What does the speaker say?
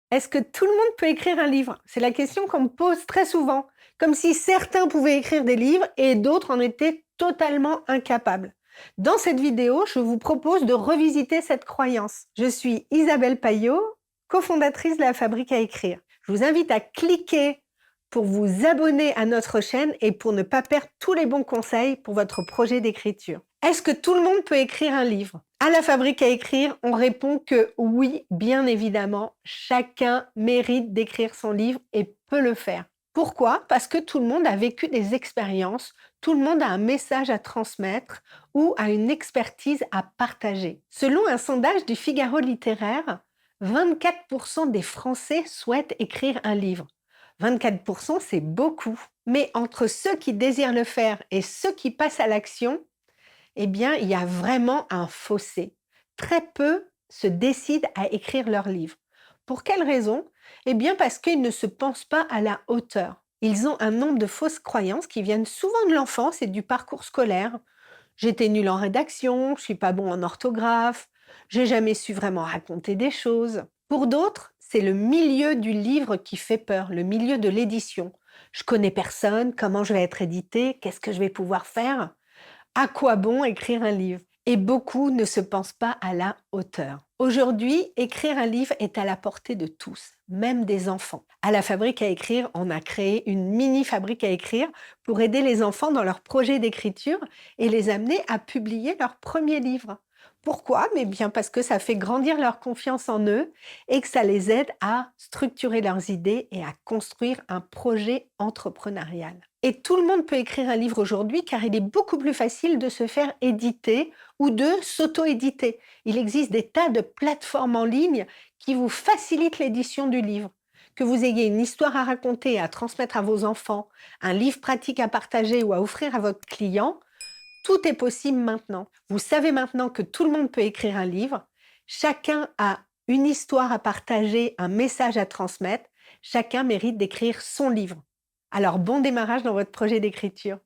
Est-ce que tout le monde peut écrire un livre? C'est la question qu'on me pose très souvent, comme si certains pouvaient écrire des livres et d'autres en étaient totalement incapables. Dans cette vidéo, je vous propose de revisiter cette croyance. Je suis Isabelle Payot, cofondatrice de la Fabrique à écrire. Je vous invite à cliquer pour vous abonner à notre chaîne et pour ne pas perdre tous les bons conseils pour votre projet d'écriture. Est-ce que tout le monde peut écrire un livre? À la Fabrique à écrire, on répond que oui, bien évidemment, chacun mérite d'écrire son livre et peut le faire. Pourquoi? Parce que tout le monde a vécu des expériences, tout le monde a un message à transmettre ou a une expertise à partager. Selon un sondage du Figaro littéraire, 24% des Français souhaitent écrire un livre. 24%, c'est beaucoup. Mais entre ceux qui désirent le faire et ceux qui passent à l'action, eh bien, il y a vraiment un fossé. Très peu se décident à écrire leur livre. Pour quelle raison? Eh bien, parce qu'ils ne se pensent pas à la hauteur. Ils ont un nombre de fausses croyances qui viennent souvent de l'enfance et du parcours scolaire. J'étais nulle en rédaction, je suis pas bon en orthographe, j'ai jamais su vraiment raconter des choses. Pour d'autres, c'est le milieu du livre qui fait peur, le milieu de l'édition. Je connais personne, comment je vais être édité, qu'est-ce que je vais pouvoir faire? À quoi bon écrire un livre? Et beaucoup ne se pensent pas à la hauteur. Aujourd'hui, écrire un livre est à la portée de tous, même des enfants. À la Fabrique à écrire, on a créé une mini fabrique à écrire pour aider les enfants dans leurs projets d'écriture et les amener à publier leur premier livre. Pourquoi? Mais bien parce que ça fait grandir leur confiance en eux et que ça les aide à structurer leurs idées et à construire un projet entrepreneurial. Et tout le monde peut écrire un livre aujourd'hui car il est beaucoup plus facile de se faire éditer ou de s'auto-éditer. Il existe des tas de plateformes en ligne qui vous facilitent l'édition du livre. Que vous ayez une histoire à raconter et à transmettre à vos enfants, un livre pratique à partager ou à offrir à votre client, tout est possible maintenant. Vous savez maintenant que tout le monde peut écrire un livre. Chacun a une histoire à partager, un message à transmettre. Chacun mérite d'écrire son livre. Alors bon démarrage dans votre projet d'écriture.